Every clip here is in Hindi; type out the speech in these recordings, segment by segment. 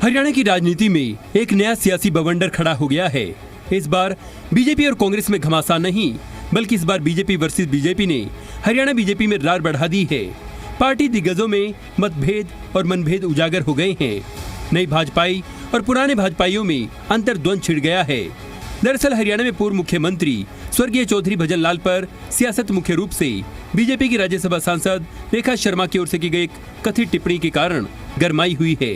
हरियाणा की राजनीति में एक नया सियासी बवंडर खड़ा हो गया है। इस बार बीजेपी और कांग्रेस में घमासान नहीं, बल्कि इस बार बीजेपी वर्सेस बीजेपी ने हरियाणा बीजेपी में रार बढ़ा दी है। पार्टी दिग्गजों में मतभेद और मनभेद उजागर हो गए हैं। नई भाजपाई और पुराने भाजपाइयों में अंतर्द्वंद छिड़ गया है। दरअसल हरियाणा में पूर्व मुख्यमंत्री स्वर्गीय चौधरी भजन लाल पर सियासत मुख्य रूप से बीजेपी की राज्यसभा सांसद रेखा शर्मा की ओर से की गई कथित टिप्पणी के कारण गरमाई हुई है।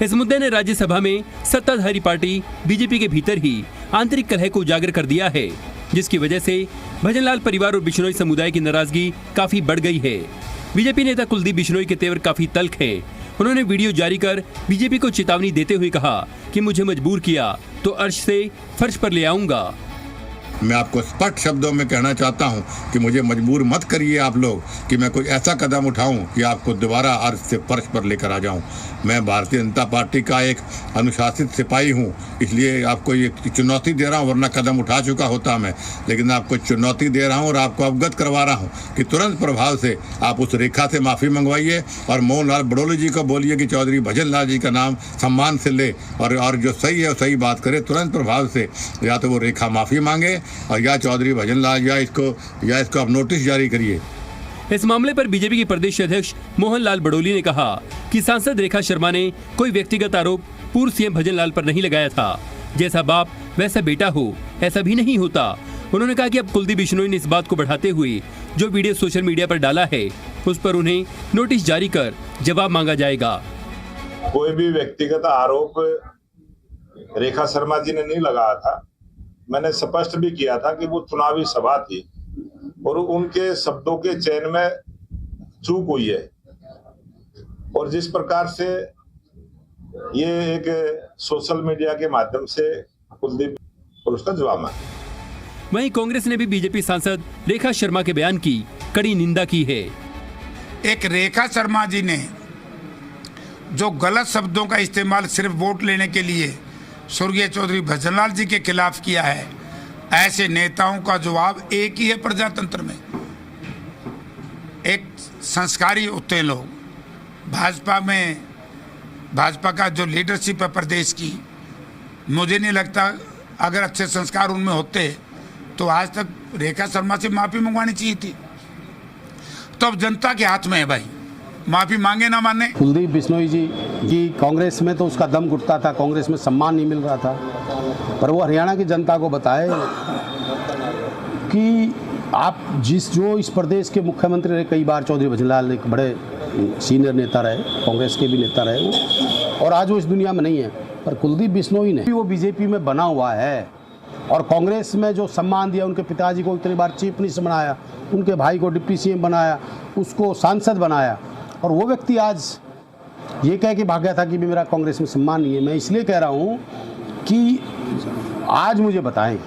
इस मुद्दे ने राज्यसभा में सत्ताधारी पार्टी बीजेपी के भीतर ही आंतरिक कलह को उजागर कर दिया है, जिसकी वजह से भजनलाल परिवार और बिश्नोई समुदाय की नाराजगी काफी बढ़ गई है। बीजेपी नेता कुलदीप बिश्नोई के तेवर काफी तल्ख है। उन्होंने वीडियो जारी कर बीजेपी को चेतावनी देते हुए कहा कि मुझे मजबूर किया तो अर्श से फर्श पर ले आऊंगा। मैं आपको स्पष्ट शब्दों में कहना चाहता हूं कि मुझे मजबूर मत करिए आप लोग कि मैं कोई ऐसा कदम उठाऊं कि आपको दोबारा अर्श से फर्श पर लेकर आ जाऊं। मैं भारतीय जनता पार्टी का एक अनुशासित सिपाही हूं, इसलिए आपको ये चुनौती दे रहा हूं, वरना कदम उठा चुका होता मैं, लेकिन आपको चुनौती दे रहा हूं और आपको अवगत करवा रहा हूं कि तुरंत प्रभाव से आप उस रेखा से माफ़ी मंगवाइए और मोहन लाल बड़ोली जी को बोलिए कि चौधरी भजन लाल जी का नाम सम्मान से ले और जो सही है सही बात करे। तुरंत प्रभाव से या तो वो रेखा माफ़ी मांगे और या चौधरी भजन लाल या इसको आप नोटिस जारी करिए। इस मामले पर बीजेपी के प्रदेश अध्यक्ष मोहन लाल बड़ोली ने कहा कि सांसद रेखा शर्मा ने कोई व्यक्तिगत आरोप पूर्व सीएम भजन लाल पर नहीं लगाया था। जैसा बाप वैसा बेटा हो, ऐसा भी नहीं होता। उन्होंने कहा कि अब कुलदीप बिश्नोई ने इस बात को बढ़ाते हुए जो वीडियो सोशल मीडिया पर डाला है, उस पर उन्हें नोटिस जारी कर जवाब मांगा जाएगा। कोई भी व्यक्तिगत आरोप रेखा शर्मा जी ने नहीं लगाया था। मैंने स्पष्ट भी किया था कि वो चुनावी सभा थी और उनके शब्दों के चयन में चूक हुई है, और जिस प्रकार से ये एक सोशल मीडिया के माध्यम से कुलदीप और उसका जवाब मांगा। वहीं कांग्रेस ने भी बीजेपी सांसद रेखा शर्मा के बयान की कड़ी निंदा की है। एक रेखा शर्मा जी ने जो गलत शब्दों का इस्तेमाल सिर्फ वोट लेने के लिए स्वर्गीय चौधरी भजनलाल जी के खिलाफ किया है, ऐसे नेताओं का जवाब एक ही है प्रजातंत्र में। एक संस्कारी होते हैं लोग, भाजपा का जो लीडरशिप है प्रदेश की, मुझे नहीं लगता अगर अच्छे संस्कार उनमें होते तो आज तक रेखा शर्मा से माफ़ी मंगवानी चाहिए थी। तो अब जनता के हाथ में है भाई, माफ़ी मांगे ना माने। कुलदीप बिश्नोई जी की कांग्रेस में तो उसका दम घुटता था, कांग्रेस में सम्मान नहीं मिल रहा था, पर वो हरियाणा की जनता को बताए कि आप जो इस प्रदेश के मुख्यमंत्री रहे कई बार, चौधरी भजनलाल एक बड़े सीनियर नेता रहे, कांग्रेस के भी नेता रहे वो, और आज वो इस दुनिया में नहीं है। पर कुलदीप बिश्नोई ने वो बीजेपी में बना हुआ है और कांग्रेस में जो सम्मान दिया, उनके पिताजी को इतनी बार चीफ मिनिस्टर बनाया, उनके भाई को डिप्टी सीएम बनाया, उसको सांसद बनाया, और वो व्यक्ति आज ये कह के भाग गया था कि मेरा कांग्रेस में सम्मान नहीं है। मैं इसलिए कह रहा हूँ कि आज मुझे बताएं,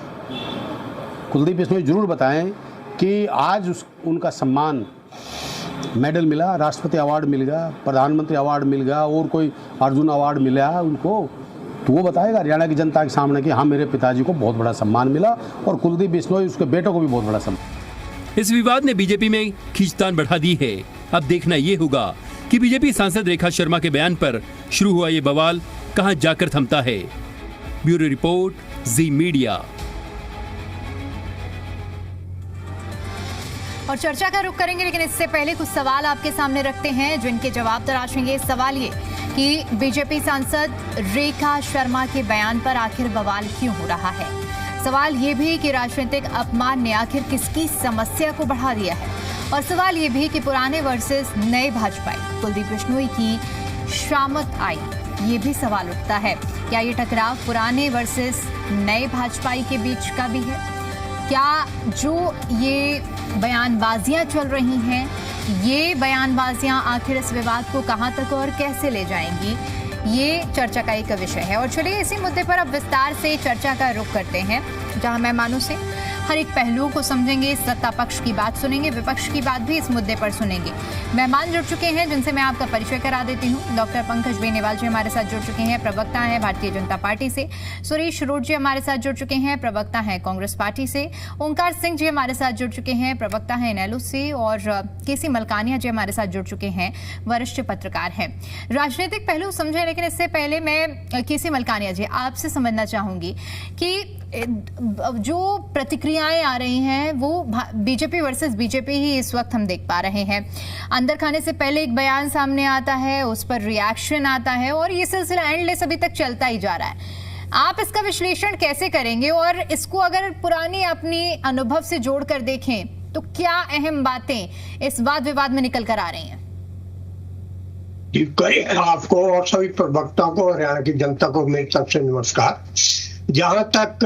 कुलदीप बिश्नोई जरूर बताएं कि आज उनका सम्मान, मेडल मिला, राष्ट्रपति अवार्ड मिल गया, प्रधानमंत्री अवार्ड मिल गया, और कोई अर्जुन अवार्ड मिला उनको, तो वो बताएगा हरियाणा की जनता के सामने कि हाँ मेरे पिताजी को बहुत बड़ा सम्मान मिला और कुलदीप बिश्नोई उसके बेटों को भी बहुत बड़ा सम्मान। इस विवाद ने बीजेपी में खींचतान बढ़ा दी है। अब देखना ये होगा कि बीजेपी सांसद रेखा शर्मा के बयान पर शुरू हुआ ये बवाल कहां जाकर थमता है। ब्यूरो रिपोर्ट, जी मीडिया। और चर्चा का रुख करेंगे, लेकिन इससे पहले कुछ सवाल आपके सामने रखते हैं जिनके जवाब तलाशेंगे। सवाल ये कि बीजेपी सांसद रेखा शर्मा के बयान पर आखिर बवाल क्यों हो रहा है। सवाल ये भी कि राजनीतिक अपमान ने आखिर किसकी समस्या को बढ़ा दिया है, और सवाल ये भी कि पुराने वर्सेस नए भाजपाई कुलदीप बिश्नोई की शामत आई, ये भी सवाल उठता है। क्या ये टकराव पुराने वर्सेस नए भाजपाई के बीच का भी है? क्या जो ये बयानबाजियां चल रही हैं, ये बयानबाजियां आखिर इस विवाद को कहां तक और कैसे ले जाएंगी, ये चर्चा का एक विषय है। और चलिए इसी मुद्दे पर अब विस्तार से चर्चा का रुख करते हैं, जहां मेहमानों से हर एक पहलुओं को समझेंगे, सत्ता पक्ष की बात सुनेंगे, विपक्ष की बात भी इस मुद्दे पर सुनेंगे। मेहमान जुड़ चुके हैं जिनसे मैं आपका परिचय करा देती हूँ। डॉक्टर पंकज बेनीवाल जी हमारे साथ जुड़ चुके हैं, प्रवक्ता हैं भारतीय जनता पार्टी से। सुरेश रोड जी हमारे साथ जुड़ चुके हैं, प्रवक्ता हैं कांग्रेस पार्टी से। ओंकार सिंह जी हमारे साथ जुड़ चुके हैं, प्रवक्ता हैं इनेलो से। और केसी मलकानिया जी हमारे साथ जुड़ चुके हैं, वरिष्ठ पत्रकार हैं। राजनीतिक पहलू समझे, लेकिन इससे पहले मैं केसी मलकानिया जी आपसे समझना चाहूंगी कि जो प्रतिक्रियाएं आ रही हैं वो बीजेपी वर्सेस बीजेपी ही इस वक्त हम देख पा रहे हैं। अंदर खाने से पहले एक बयान सामने आता है, उस पर रिएक्शन आता है और ये सिलसिला एंडलेस अभी तक चलता ही जा रहा है। आप इसका विश्लेषण कैसे करेंगे और इसको अगर पुरानी अपनी अनुभव से जोड़कर देखें तो क्या अहम बातें इस वाद विवाद में निकल कर आ रही हैं? आपको और सभी प्रवक्ताओं को, हरियाणा की जनता को मेरी तरफ से नमस्कार। जहां तक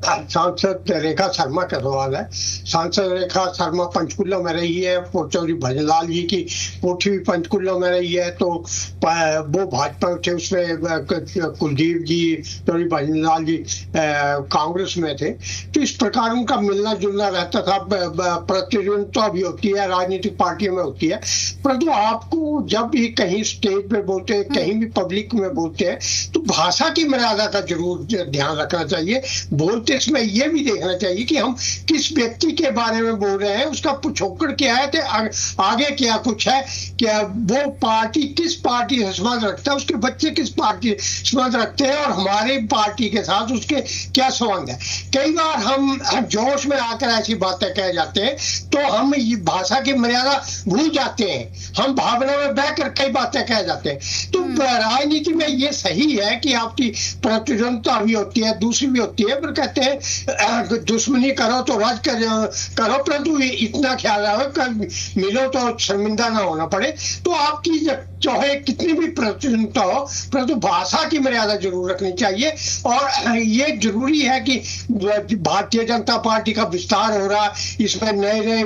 सांसद रेखा शर्मा का सवाल है, सांसद रेखा शर्मा पंचकुला में रही है, चौधरी भजनलाल जी की कोठी भी पंचकुला में रही है, तो वो भाजपा थे, उसमें कुलदीप जी, चौधरी भजनलाल जी कांग्रेस में थे। तो इस प्रकार उनका मिलना जुलना रहता था, प्रतिद्वंद्विता भी होती है, राजनीतिक पार्टियों में होती है। परंतु आपको जब भी कहीं स्टेज पे बोलते हैं, कहीं भी पब्लिक में बोलते हैं, तो भाषा की मर्यादा का जरूर ध्यान रखना चाहिए। बोलते इसमें यह भी देखना चाहिए कि हम किस व्यक्ति के बारे में बोल रहे हैं, उसका पिछोकड़ क्या है, तो आगे क्या कुछ है, क्या वो पार्टी किस पार्टी से संबंध रखता है, उसके बच्चे किस पार्टी से संबंध रखते हैं और हमारे पार्टी के साथ उसके क्या संबंध है। कई बार हम जोश में आकर ऐसी बातें कह जाते हैं तो हम ये भाषा की मर्यादा भूल जाते हैं, हम भावना में बहकर कई बातें कह जाते हैं। तो राजनीति में ये सही है कि आपकी प्रतिद्वंद्विता भी होती है, दूसरी भी होती है, पर कहते हैं दुश्मनी करो तो राज करो, परंतु इतना ख्याल रखो मिलो तो शर्मिंदा ना होना पड़े। तो आपकी चाहे कितनी भी प्रतिद्वंद्विता हो, परंतु भाषा की मर्यादा जरूर रखनी चाहिए। और ये जरूरी है कि भारतीय जनता पार्टी का विस्तार हो रहा है, इसमें नए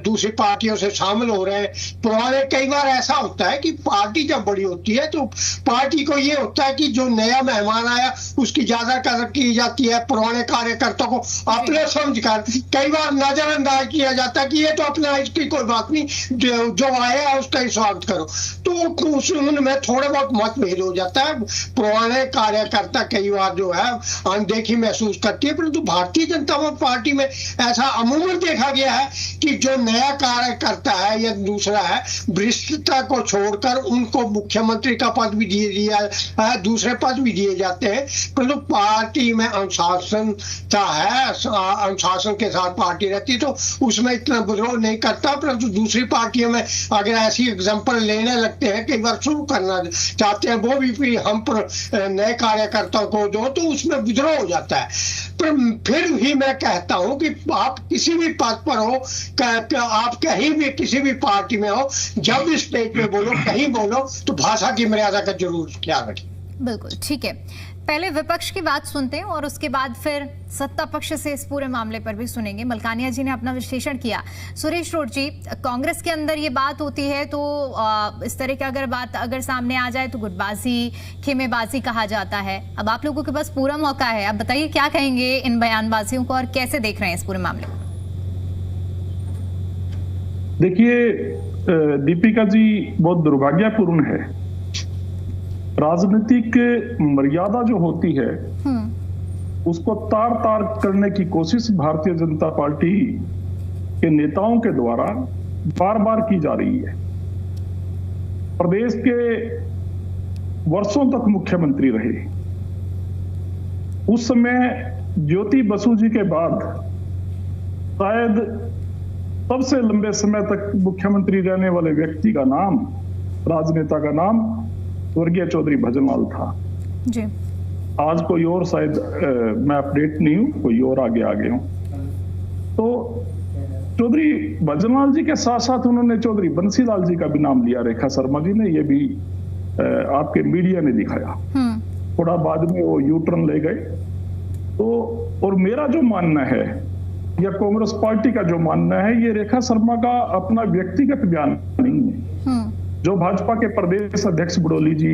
दूसरी पार्टियों से शामिल हो रहे हैं। पुराने कई बार ऐसा होता है कि पार्टी जब बड़ी होती है तो पार्टी को ये होता है कि जो नया मेहमान आया उसकी ज्यादा कदर की जाती है, पुराने कार्यकर्ता को अपने समझकर कई बार नजरअंदाज किया जाता है कि ये तो अपना, इसकी कोई बात नहीं, जो आया है उसका ही स्वागत करो। तो उसमें थोड़ा बहुत मतभेद हो जाता है, पुराने कार्यकर्ता कई बार जो है अनदेखी महसूस करती है। परंतु भारतीय जनता पार्टी में ऐसा अमूमन देखा गया है कि जो नया कार्यकर्ता है या दूसरा है, भ्रष्टता को छोड़कर उनको मुख्यमंत्री का पद भी दिया है, दूसरे पद भी दिए जाते हैं। परंतु पार्टी में अनुशासनता है, अनुशासन के साथ पार्टी रहती है तो उसमें इतना विरोध नहीं करता। परंतु दूसरी पार्टियों में अगर ऐसी एग्जाम्पल लेने लगते हैं, कई बार शुरू करना चाहते हैं, वो भी हम नए कार्यकर्ताओं को दो, तो उसमें विद्रोह हो जाता है। पर फिर भी मैं कहता हूं कि आप किसी भी पद पर हो, आप कहीं भी किसी भी पार्टी में हो, जब भी स्टेज पे बोलो, कहीं बोलो, तो भाषा की मर्यादा का जरूर ख्याल रखें। बिल्कुल ठीक है, पहले विपक्ष की बात सुनते हैं और उसके बाद फिर सत्ता पक्ष से इस पूरे मामले पर भी सुनेंगे। मलकानिया जी ने अपना विश्लेषण किया। सुरेश रोड जी, कांग्रेस के अंदर ये बात होती है तो इस तरह की अगर सामने आ जाए तो गुटबाजी, खेमेबाजी कहा जाता है। अब आप लोगों के पास पूरा मौका है, आप बताइए क्या कहेंगे इन बयानबाजियों को और कैसे देख रहे हैं इस पूरे मामले को? देखिए दीपिका जी, बहुत दुर्भाग्यपूर्ण है, राजनीतिक मर्यादा जो होती है उसको तार तार करने की कोशिश भारतीय जनता पार्टी के नेताओं के द्वारा बार बार की जा रही है। प्रदेश के वर्षों तक मुख्यमंत्री रहे, उस समय ज्योति बसु जी के बाद शायद सबसे लंबे समय तक मुख्यमंत्री रहने वाले व्यक्ति का नाम, राजनेता का नाम स्वर्गीय चौधरी भजनलाल था जी। आज कोई और, शायद मैं अपडेट नहीं हूं, कोई और आगे हूं। तो चौधरी भजनलाल जी के साथ साथ उन्होंने चौधरी बंसीलाल जी का भी नाम लिया, रेखा शर्मा जी ने, ये भी आपके मीडिया ने दिखाया। थोड़ा बाद में वो यूटर्न ले गए। तो और मेरा जो मानना है या कांग्रेस पार्टी का जो मानना है, ये रेखा शर्मा का अपना व्यक्तिगत बयान नहीं है। जो भाजपा के प्रदेश अध्यक्ष बड़ोली जी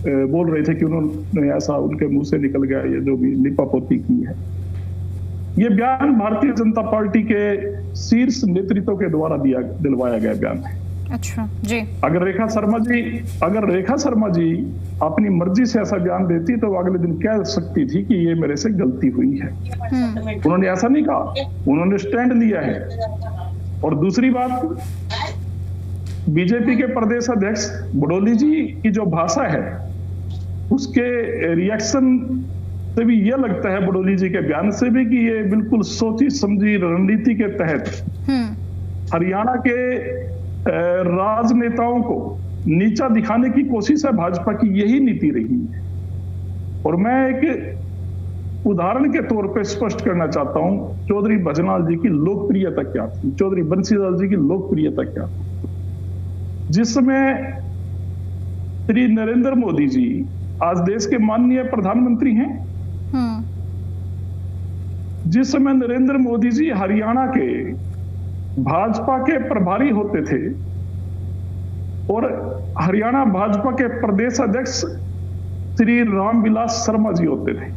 बोल रहे थे कि उन्होंने ऐसा उनके मुंह से निकल गया, ये जो भी लिपापोती की है, ये बयान भारतीय जनता पार्टी के शीर्ष नेतृत्व के द्वारा दिलवाया गया बयान है। अच्छा जी। अगर रेखा शर्मा जी अपनी मर्जी से ऐसा बयान देती तो अगले दिन कह सकती थी कि ये मेरे से गलती हुई है। उन्होंने ऐसा नहीं कहा, उन्होंने स्टैंड लिया है। और दूसरी बात, बीजेपी के प्रदेश अध्यक्ष बड़ोली जी की जो भाषा है उसके रिएक्शन से भी ये लगता है, बड़ोली जी के बयान से भी, कि ये बिल्कुल सोची समझी रणनीति के तहत हरियाणा के राजनेताओं को नीचा दिखाने की कोशिश है भाजपा की, यही नीति रही है। और मैं एक उदाहरण के तौर पे स्पष्ट करना चाहता हूं, चौधरी भजनलाल जी की लोकप्रियता क्या थी, चौधरी बंसीलाल जी की लोकप्रियता क्या थी। जिस समय श्री नरेंद्र मोदी जी आज देश के माननीय प्रधानमंत्री हैं, जिस समय नरेंद्र मोदी जी हरियाणा के भाजपा के प्रभारी होते थे और हरियाणा भाजपा के प्रदेश अध्यक्ष श्री रामविलास शर्मा जी होते थे,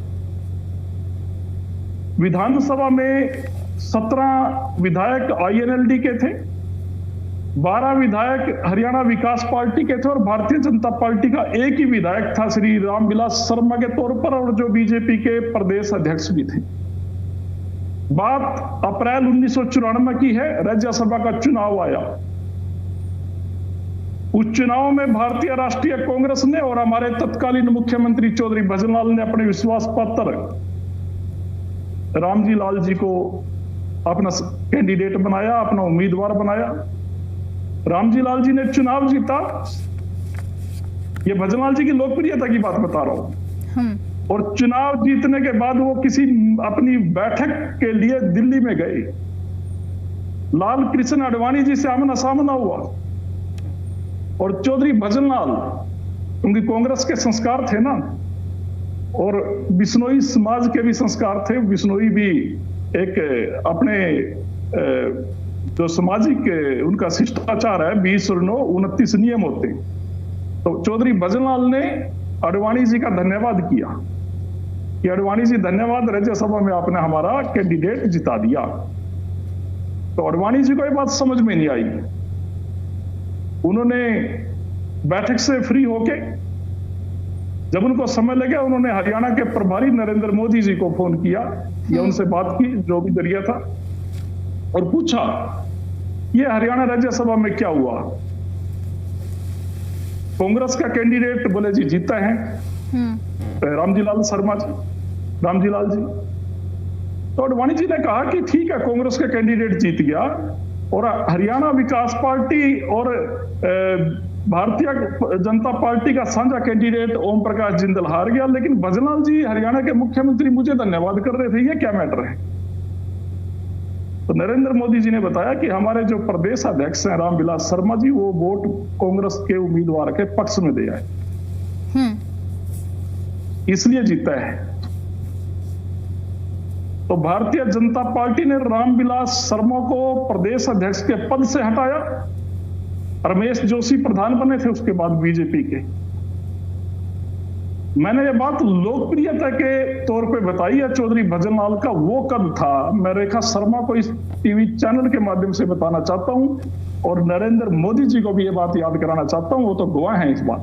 विधानसभा में 17 विधायक आईएनएलडी के थे, 12 विधायक हरियाणा विकास पार्टी के थे और भारतीय जनता पार्टी का एक ही विधायक था श्री रामविलास शर्मा के तौर पर, और जो बीजेपी के प्रदेश अध्यक्ष भी थे। बात अप्रैल 1994 की है, राज्यसभा का चुनाव आया। उस चुनाव में भारतीय राष्ट्रीय कांग्रेस ने और हमारे तत्कालीन मुख्यमंत्री चौधरी भजनलाल ने अपने विश्वास पत्र रामजी लाल जी को अपना कैंडिडेट बनाया, अपना उम्मीदवार बनाया। रामजी लाल जी ने चुनाव जीता। ये भजनलाल जी की लोकप्रियता की बात बता रहा हूं। और चुनाव जीतने के बाद वो किसी अपनी बैठक के लिए दिल्ली में गए, लाल कृष्ण आडवाणी जी से आमना सामना हुआ। और चौधरी भजनलाल, उनकी कांग्रेस के संस्कार थे ना, और बिश्नोई समाज के भी संस्कार थे। बिश्नोई भी एक अपने जो सामाजिक उनका शिष्टाचार है, 20 और 9 29 नियम होते। तो चौधरी भजनलाल ने आडवाणी जी का धन्यवाद किया कि आडवाणी जी धन्यवाद, राज्यसभा में आपने हमारा कैंडिडेट जिता दिया। तो आडवाणी जी को ये बात समझ में नहीं आई। उन्होंने बैठक से फ्री होके, जब उनको समय लगे, उन्होंने हरियाणा के प्रभारी नरेंद्र मोदी जी को फोन किया या उनसे बात की, जो भी जरिया था, और पूछा ये हरियाणा राज्यसभा में क्या हुआ। कांग्रेस का कैंडिडेट बोले जी जीता है रामजी लाल जी। तो आडवाणी जी ने कहा कि ठीक है, कांग्रेस का कैंडिडेट जीत गया और हरियाणा विकास पार्टी और भारतीय जनता पार्टी का साझा कैंडिडेट ओम प्रकाश जिंदल हार गया, लेकिन भजनलाल जी हरियाणा के मुख्यमंत्री मुझे धन्यवाद कर रहे थे, ये क्या मैटर है। तो नरेंद्र मोदी जी ने बताया कि हमारे जो प्रदेश अध्यक्ष हैं रामविलास शर्मा जी, वो वोट कांग्रेस के उम्मीदवार के पक्ष में दे आए, इसलिए जीता है। तो भारतीय जनता पार्टी ने रामविलास शर्मा को प्रदेश अध्यक्ष के पद से हटाया। रमेश जोशी प्रधान बने थे उसके बाद बीजेपी के। मैंने ये बात लोकप्रियता के तौर पे बताई है। चौधरी भजनलाल का वो कद था, मैं रेखा शर्मा को इस टीवी चैनल के माध्यम से बताना चाहता हूं और नरेंद्र मोदी जी को भी ये बात याद कराना चाहता हूं, वो तो गवाह हैं इस बात।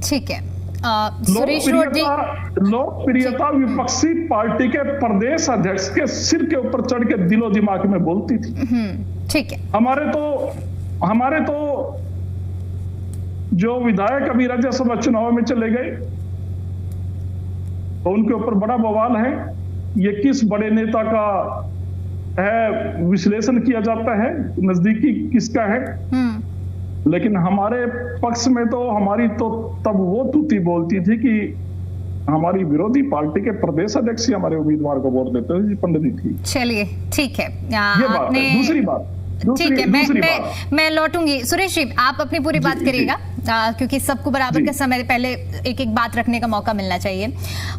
ठीक है। सुरेश रोडी, लोकप्रियता विपक्षी पार्टी के प्रदेश अध्यक्ष के सिर के ऊपर चढ़ के दिलो दिमाग में बोलती थी। ठीक है। हमारे तो जो विधायक अभी राज्यसभा चुनाव में चले गए, तो उनके ऊपर बड़ा बवाल है। ये किस बड़े नेता का है, विश्लेषण किया जाता है, नजदीकी किसका है। लेकिन हमारे पक्ष में तो हमारी तो तब वो तूती बोलती थी कि हमारी विरोधी पार्टी के प्रदेश अध्यक्ष ही हमारे उम्मीदवार को वोट देते थे, पंडित जी थी। चलिए ठीक है, ये बात है। दूसरी बात, ठीक है, मैं लौटूंगी। सुरेश जी, आप अपनी पूरी बात करिएगा, क्योंकि सबको बराबर के समय पहले एक एक बात रखने का मौका मिलना चाहिए।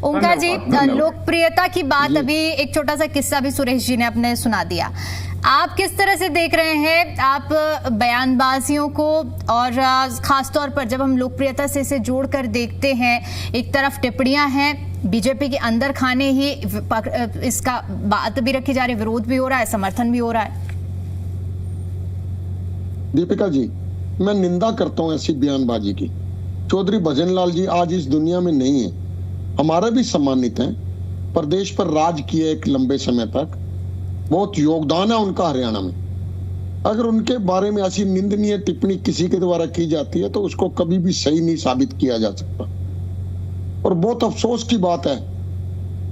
ओंकार जी, लोकप्रियता की बात, अभी एक छोटा सा किस्सा भी सुरेश जी ने अपने सुना दिया। आप किस तरह से देख रहे हैं आप बयानबाजियों को, और खासतौर पर जब हम लोकप्रियता से इसे जोड़कर देखते हैं, एक तरफ टिप्पणियां हैं बीजेपी के अंदर खाने ही इसका बात भी रखी जा रही है, विरोध भी हो रहा है, समर्थन भी हो रहा है। दीपिका जी, मैं निंदा करता हूं ऐसी बयानबाजी की। चौधरी भजनलाल जी आज इस दुनिया में नहीं है, हमारे भी सम्मानित हैं, प्रदेश पर राज किए एक लंबे समय तक, बहुत योगदान है उनका हरियाणा में। अगर उनके बारे में ऐसी निंदनीय टिप्पणी किसी के द्वारा की जाती है तो उसको कभी भी सही नहीं साबित किया जा सकता। और बहुत अफसोस की बात है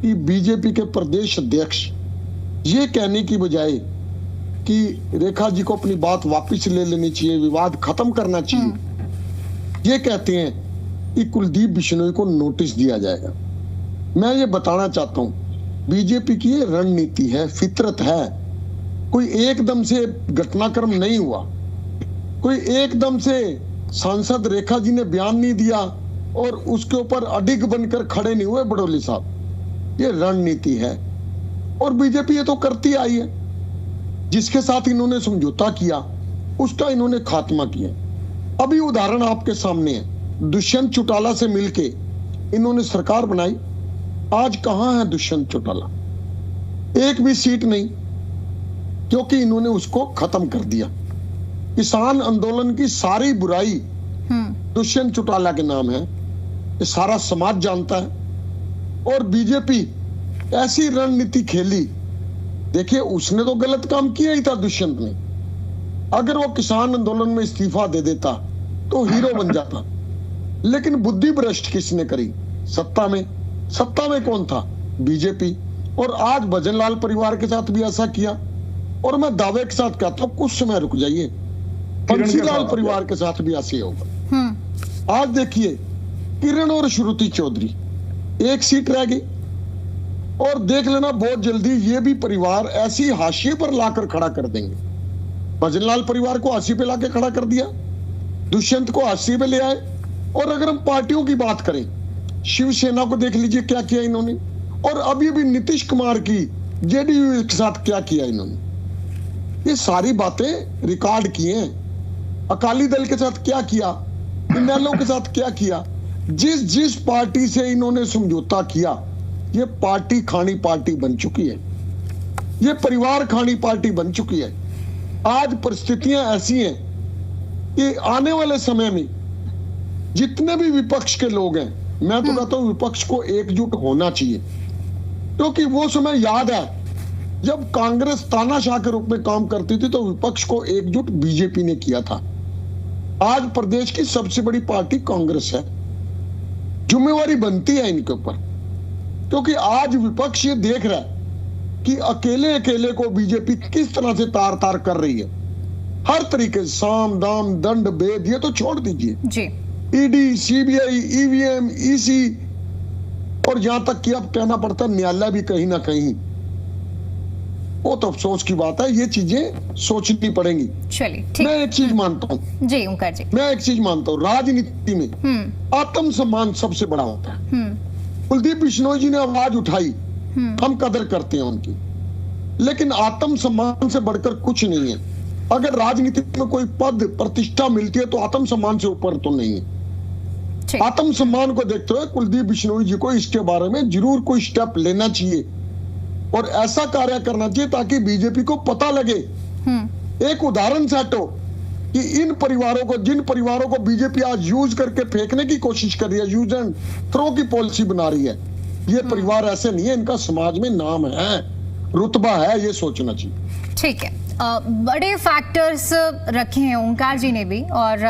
कि बीजेपी के प्रदेश अध्यक्ष ये कहने की बजाय कि रेखा जी को अपनी बात वापस ले लेनी चाहिए, विवाद खत्म करना चाहिए, ये कहते हैं कि कुलदीप बिश्नोई को नोटिस दिया जाएगा। मैं ये बताना चाहता हूं, बीजेपी की ये रणनीति है, फितरत है। कोई एकदम से घटनाक्रम नहीं हुआ, कोई एकदम से सांसद रेखा जी ने बयान नहीं दिया और उसके ऊपर अडिग बनकर खड़े नहीं हुए बड़ोली साहब। ये रणनीति है और बीजेपी ये तो करती आई है। जिसके साथ इन्होंने समझौता किया उसका इन्होंने खात्मा किया। अभी उदाहरण आपके सामने है, दुष्यंत चौटाला से मिलके इन्होंने सरकार बनाई। आज कहां है दुष्यंत चौटाला? एक भी सीट नहीं, क्योंकि इन्होंने उसको खत्म कर दिया। किसान आंदोलन की सारी बुराई दुष्यंत चौटाला के नाम है, ये सारा समाज जानता है। और बीजेपी ऐसी रणनीति खेली, देखिए उसने तो गलत काम किया ही था दुष्यंत ने। अगर वो किसान आंदोलन में इस्तीफा दे देता तो हीरो बन जाता, लेकिन बुद्धि भ्रष्ट किसने करी? सत्ता में कौन था? बीजेपी। और आज भजनलाल परिवार के साथ भी ऐसा किया। और मैं दावे के साथ कहता हूं, कुछ समय रुक जाइए, बंसीलाल परिवार के साथ भी ऐसे होगा। आज देखिए किरण और श्रुति चौधरी, एक सीट रह गई और देख लेना बहुत जल्दी ये भी परिवार ऐसी हाशिए पर लाकर खड़ा कर देंगे। भजनलाल परिवार को 80 पे लाके खड़ा कर दिया, दुष्यंत को 80 पे ले आए। और अगर हम पार्टियों की बात करें, शिवसेना को देख लीजिए क्या किया इन्होंने, और अभी भी नीतीश कुमार की जेडीयू के साथ क्या किया इन्होंने। ये सारी बातें रिकॉर्ड किए हैं। अकाली दल के साथ क्या किया, इनेलो के साथ क्या किया। जिस पार्टी से इन्होंने समझौता किया, ये पार्टी खानी पार्टी बन चुकी है, ये परिवार खानी पार्टी बन चुकी है। आज परिस्थितियां ऐसी हैं कि आने वाले समय में जितने भी विपक्ष के लोग हैं, मैं तो कहता हूं विपक्ष को एकजुट होना चाहिए, क्योंकि वो समय याद है जब कांग्रेस तानाशाह के रूप में काम करती थी तो विपक्ष को एकजुट बीजेपी ने किया था। आज प्रदेश की सबसे बड़ी पार्टी कांग्रेस है, जिम्मेवारी बनती है इनके ऊपर, क्योंकि आज विपक्ष ये देख रहा है कि अकेले को बीजेपी किस तरह से तार तार कर रही है। हर तरीके से साम दाम दंड भेद ये तो छोड़ दीजिए जी, ईडी, सीबीआई, ईवीएम, ईसी, और यहां तक कि अब कहना पड़ता है न्यायालय भी कहीं ना कहीं। बहुत अफसोस की बात है, ये चीजें सोचनी पड़ेंगी। चलिए मैं एक चीज मानता हूँ जी ओंकार जी, मैं एक चीज मानता हूँ, राजनीति में आत्मसम्मान सबसे बड़ा होता है। कुलदीप बिश्नोई जी ने आवाज उठाई, हम कदर करते हैं उनकी, लेकिन आत्मसम्मान से बढ़कर कुछ नहीं है। अगर राजनीति में कोई पद प्रतिष्ठा मिलती है तो आत्मसम्मान से ऊपर तो नहीं है। आत्मसम्मान को देखते हुए कुलदीप बिश्नोई जी को इसके बारे में जरूर कोई स्टेप लेना चाहिए और ऐसा कार्य करना चाहिए ताकि बीजेपी को पता लगे। एक उदाहरण सेट हो कि इन परिवारों को, जिन परिवारों को बीजेपी आज यूज करके फेंकने की कोशिश कर रही है, यूज एंड थ्रो की पॉलिसी बना रही है, ये परिवार ऐसे नहीं है, इनका समाज में नाम है, रुतबा है, ये सोचना चाहिए। ठीक है, बड़े फैक्टर्स रखे हैं ओंकार जी ने भी, और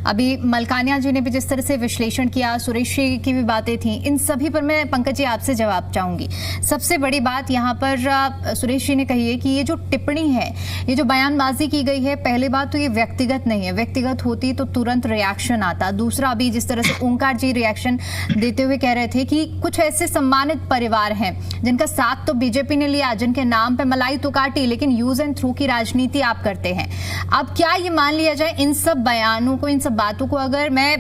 अभी मलकानिया जी ने भी जिस तरह से विश्लेषण किया, सुरेश जी की भी बातें थी, इन सभी पर मैं पंकज जी आपसे जवाब चाहूंगी। सबसे बड़ी बात यहाँ पर सुरेश जी ने कही है कि ये जो टिप्पणी है, ये जो बयानबाजी की गई है, पहली बात तो ये व्यक्तिगत नहीं है, व्यक्तिगत होती तो तुरंत रिएक्शन आता। दूसरा, अभी जिस तरह से ओंकार जी रिएक्शन देते हुए कह रहे थे कि कुछ ऐसे सम्मानित परिवार हैं जिनका साथ तो बीजेपी ने लिया, जिनके नाम पे मलाई तो काटी, लेकिन यूज एंड थ्रू की राजनीति आप करते हैं। अब क्या ये मान लिया जाए, इन सब बयानों को, इन सब बातों को अगर मैं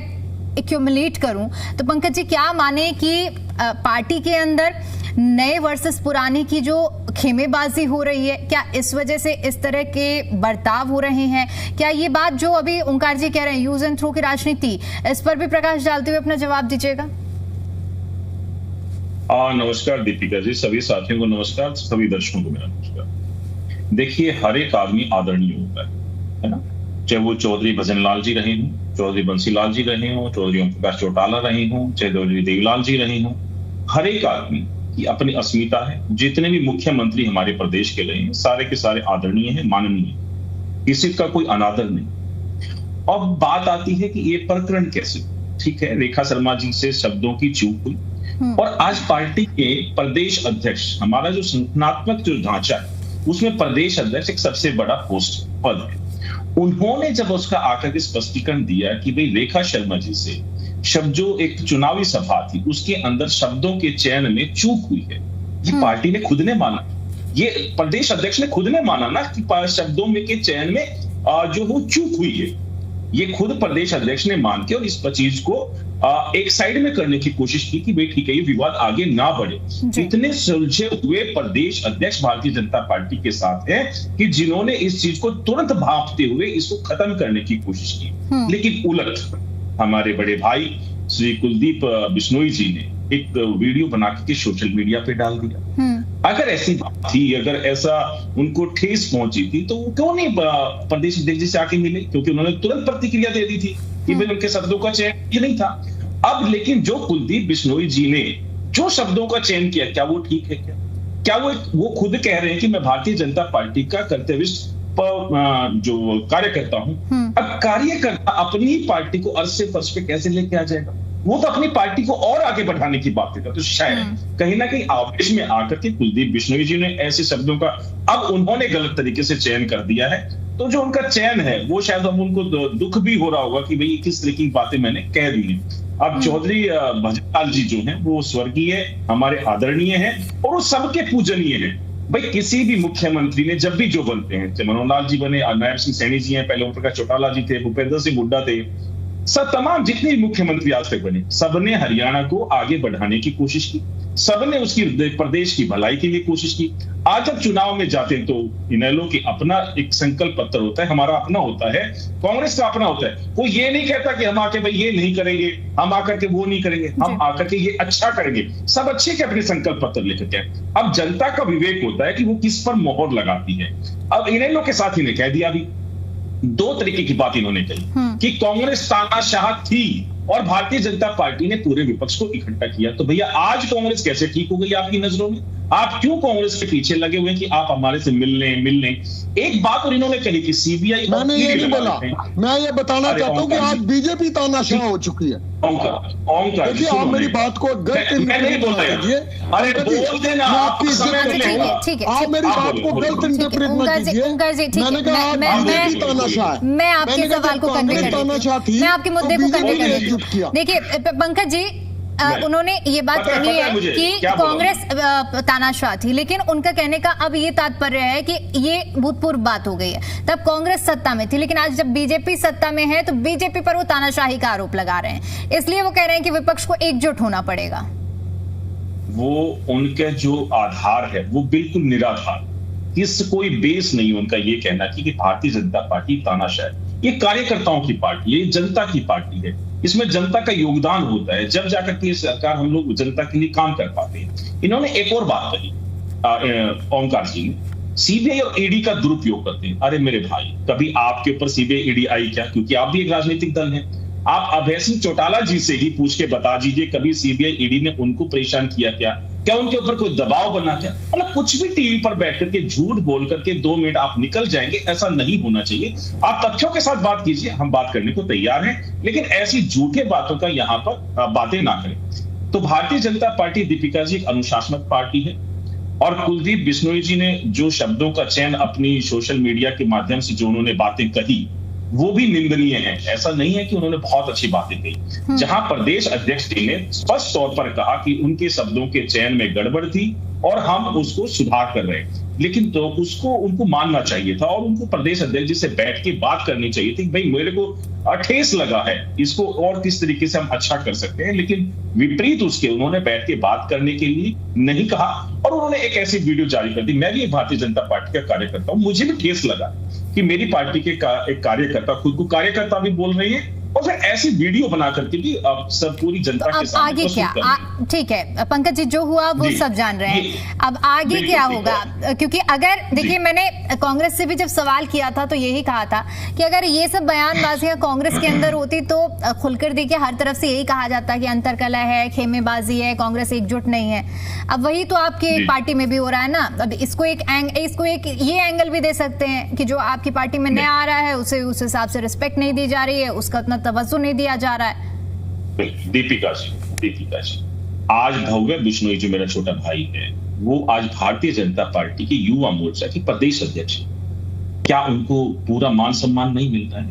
एक्यूमुलेट करूं तो पंकज जी क्या माने कि पार्टी के अंदर नए वर्सेस पुराने की जो खेमेबाजी हो रही है, क्या इस वजह से इस तरह के बर्ताव हो रहे हैं? क्या ये बात जो अभी ओंकार जी कह रहे हैं, यूज एंड थ्रो की राजनीति, इस पर भी प्रकाश डालते हुए अपना जवाब दीजिएगा। नमस्कार दीपिका जी, सभी साथियों को नमस्कार, सभी दर्शकों को मेरा नमस्कार। देखिए, हर एक आदमी आदरणीय होता है ना, चाहे वो चौधरी भजनलाल जी रहे हों, चौधरी बंसीलाल जी रहे हों, चौधरी ओम प्रकाश चौटाला रहे हों, चाहे चौधरी देवीलाल जी रहे हों, हर एक आदमी की अपनी अस्मिता है। जितने भी मुख्यमंत्री हमारे प्रदेश के रहे हैं, सारे के सारे आदरणीय हैं, माननीय, किसी का कोई अनादर नहीं। अब बात आती है कि ये प्रकरण कैसे, ठीक है, रेखा शर्मा जी से शब्दों की चूक हुई और आज पार्टी के प्रदेश अध्यक्ष, हमारा जो संगठनात्मक जो ढांचा है उसमें प्रदेश अध्यक्ष एक सबसे बड़ा पोस्ट पद है। उन्होंने जब उसका आकर के स्पष्टीकरण दिया कि भाई रेखा शर्मा जी से शब्द, जो एक चुनावी सभा थी उसके अंदर शब्दों के चयन में चूक हुई है, ये पार्टी ने खुद ने माना, ये प्रदेश अध्यक्ष ने खुद ने माना ना कि शब्दों में के चयन में जो वो चूक हुई है, ये खुद प्रदेश अध्यक्ष ने मान के और इस चीज को एक साइड में करने की कोशिश की कि भाई ठीक है, ये विवाद आगे ना बढ़े। इतने सुलझे हुए प्रदेश अध्यक्ष भारतीय जनता पार्टी के साथ हैं कि जिन्होंने इस चीज को तुरंत भांपते हुए इसको खत्म करने की कोशिश की, लेकिन उलट हमारे बड़े भाई श्री कुलदीप बिश्नोई जी ने एक वीडियो बना के सोशल मीडिया पे डाल दिया। अगर ऐसी बात थी, अगर ऐसा उनको ठेस पहुंची थी तो वो क्यों नहीं प्रदेश अध्यक्ष जी से आके मिले, क्योंकि उन्होंने तुरंत प्रतिक्रिया दे दी थी कि भाई उनके शब्दों का चयन ये नहीं था। अब लेकिन जो कुलदीप बिश्नोई जी ने जो शब्दों का चयन किया, क्या वो ठीक है? क्या वो खुद कह रहे हैं कि मैं भारतीय जनता पार्टी का कर्तव्यनिष्ठ जो कार्यकर्ता हूं। अब कार्यकर्ता अपनी पार्टी को अर्श से फर्श पे कैसे लेके आ जाएगा? वो तो अपनी पार्टी को और आगे बढ़ाने की बात करता। तो शायद कहीं ना कहीं आवेश में आकर के कुलदीप बिश्नोई जी ने ऐसे शब्दों का अब उन्होंने गलत तरीके से चयन कर दिया है, तो जो उनका चयन है वो शायद अब उनको दुख भी हो रहा होगा कि भाई किस तरह की बातें मैंने कह दी हैं। अब चौधरी भजनलाल जी जो हैं वो स्वर्गीय, हमारे आदरणीय हैं और वो सबके पूजनीय हैं। भाई किसी भी मुख्यमंत्री ने जब भी जो बनते हैं, मनोहर लाल जी बने, नायब सिंह सैनी जी हैं, पहले ओम प्रकाश चौटाला जी थे, भूपेंद्र सिंह हुड्डा थे, सब तमाम जितने भी मुख्यमंत्री आज तक बने, सबने हरियाणा को आगे बढ़ाने की कोशिश की, सबने उसकी प्रदेश की भलाई के लिए कोशिश की। आज जब चुनाव में जाते हैं तो इनेलो की अपना एक संकल्प पत्र होता है, हमारा अपना होता है, कांग्रेस का अपना होता है। वो ये नहीं कहता कि हम आके भाई ये नहीं करेंगे, हम आकर के वो नहीं करेंगे, हम आकर के ये अच्छा करेंगे। सब अच्छे के अपने संकल्प पत्र लेकर के। अब जनता का विवेक होता है कि वो किस पर मोहर लगाती है। अब इनेलो के साथ ही ने कह दिया, अभी दो तरीके की बात इन्होंने कही कि कांग्रेस तानाशाह थी और भारतीय जनता पार्टी ने पूरे विपक्ष को इकट्ठा किया। तो भैया आज कांग्रेस कैसे ठीक हो गई आपकी नजरों में? आप क्यों कांग्रेस के पीछे लगे हुए हैं कि आप हमारे से मिल लें? एक बात और इन्होंने कही कि सीबीआई, मैंने ये नहीं बोला, मैं ये बताना चाहता हूँ कि आज बीजेपी तानाशाह हो चुकी है। देखिए, आप मेरी बात को गलत इंटरप्रेट ना कीजिए। आपकी इज्जत, आप मेरी बात को गलत इंटरप्रेट ना कीजिए। मैंने कहा आप बीजेपी तानाशाह है, मैं आपके सवाल को कन्वे तानाशाह थी, मैं आपके मुद्दे को कन्वे कर। देखिए पंकज जी, उन्होंने ये बात कही है कि कांग्रेस तानाशाह थी, लेकिन उनका कहने का अब ये तात्पर्य है कि ये भूतपूर्व बात हो गई है। तब कांग्रेस सत्ता में थी, लेकिन आज जब बीजेपी सत्ता में है तो बीजेपी पर वो तानाशाही का आरोप लगा रहे हैं, इसलिए वो कह रहे हैं कि विपक्ष को एकजुट होना पड़ेगा। वो उनका जो आधार है वो बिल्कुल निराधार, किस कोई बेस नहीं उनका ये कहना कि भारतीय जनता पार्टी तानाशाह है। ये कार्यकर्ताओं की पार्टी है, ये जनता की पार्टी है, इसमें जनता का योगदान होता है, जब जाकर के सरकार, हम लोग जनता के लिए काम कर पाते हैं। इन्होंने एक और बात कही ओमकार जी ने, सीबीआई और ईडी का दुरुपयोग करते हैं। अरे मेरे भाई, कभी आपके ऊपर सीबीआई ईडी आई क्या? क्योंकि आप भी एक राजनीतिक दल हैं। आप अभय सिंह चौटाला जी से ही पूछ के बता दीजिए, कभी सीबीआई ईडी ने उनको परेशान किया क्या? क्या उनके ऊपर कोई दबाव बना क्या? मतलब कुछ भी टीवी पर बैठ करके झूठ बोल करके 2 मिनट आप निकल जाएंगे, ऐसा नहीं होना चाहिए। आप तथ्यों के साथ बात कीजिए, हम बात करने को तैयार हैं, लेकिन ऐसी झूठे बातों का यहाँ पर बातें ना करें। तो भारतीय जनता पार्टी, दीपिका जी, एक अनुशासनात्मक पार्टी है और कुलदीप बिश्नोई जी ने जो शब्दों का चयन अपनी सोशल मीडिया के माध्यम से जो उन्होंने बातें कही वो भी निंदनीय है। ऐसा नहीं है कि उन्होंने बहुत अच्छी बातें कही। जहां प्रदेश अध्यक्ष जी ने स्पष्ट तौर पर कहा कि उनके शब्दों के चयन में गड़बड़ थी और हम उसको सुधार कर रहे हैं, लेकिन तो उसको उनको मानना चाहिए था और उनको प्रदेश अध्यक्ष जी से बैठ के बात करनी चाहिए थी। भाई मेरे को ठेस लगा है, इसको और किस तरीके से हम अच्छा कर सकते हैं, लेकिन विपरीत उसके उन्होंने बैठ के बात करने के लिए नहीं कहा और उन्होंने एक ऐसी वीडियो जारी कर दी। मैं भी भारतीय जनता पार्टी का कार्यकर्ता हूं, मुझे भी ठेस लगा कि मेरी पार्टी के एक कार्यकर्ता खुद को कार्यकर्ता भी बोल रही है और फिर ऐसी वीडियो बना करके भी अब सब पूरी जनता के सामने आगे क्या ठीक है पंकज जी, जो हुआ वो सब जान रहे हैं, अब आगे क्या होगा? क्योंकि अगर देखिए, मैंने कांग्रेस से भी जब सवाल किया था तो यही कहा था कि अगर ये सब बयानबाजियां कांग्रेस के अंदर होती तो खुलकर देखिए हर तरफ से यही कहा जाता कि अंतरकलह है, खेमेबाजी है, कांग्रेस एकजुट नहीं है। अब वही तो आपके पार्टी में भी हो रहा है ना। अब इसको एक ये एंगल भी दे सकते हैं कि जो आपकी पार्टी में नया आ रहा है उसे उस हिसाब से रिस्पेक्ट नहीं दी जा रही है, उसका उतना तवज्जो नहीं दिया जा रहा है। दीपिका जी, आज भव्य बिश्नोई जो मेरा छोटा भाई है, वो आज भारतीय जनता पार्टी के युवा मोर्चा के प्रदेश अध्यक्ष है। क्या उनको पूरा मान सम्मान नहीं मिलता है?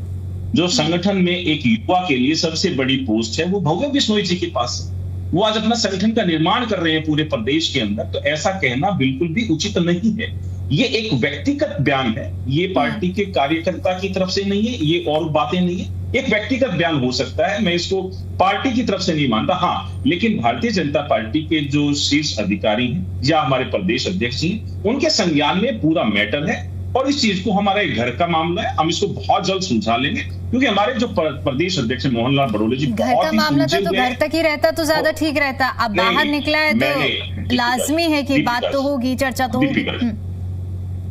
जो संगठन में एक युवा के लिए सबसे बड़ी पोस्ट है वो भव्य बिश्नोई जी के पास है। वो आज अपना संगठन का निर्माण कर रहे हैं पूरे प्रदेश के अंदर, तो ऐसा कहना बिल्कुल भी उचित नहीं है। ये एक व्यक्तिगत बयान है, ये पार्टी के कार्यकर्ता की तरफ से नहीं है, ये और बातें नहीं है, एक व्यक्तिगत बयान हो सकता है, मैं इसको पार्टी की तरफ से नहीं मानता। हाँ, लेकिन भारतीय जनता पार्टी के जो शीर्ष अधिकारी हैं या हमारे प्रदेश अध्यक्ष हैं, उनके संज्ञान में पूरा मैटर है और इस चीज को हमारा एक घर का मामला है, हम इसको बहुत जल्द सुलझा लेंगे, क्योंकि हमारे जो प्रदेश अध्यक्ष मोहनलाल बड़ोले जी, घर का मामला था तो घर तक ही रहता तो ज्यादा ठीक रहता। अब बाहर निकला है तो लाजमी है कि बात तो होगी, चर्चा तो होगी।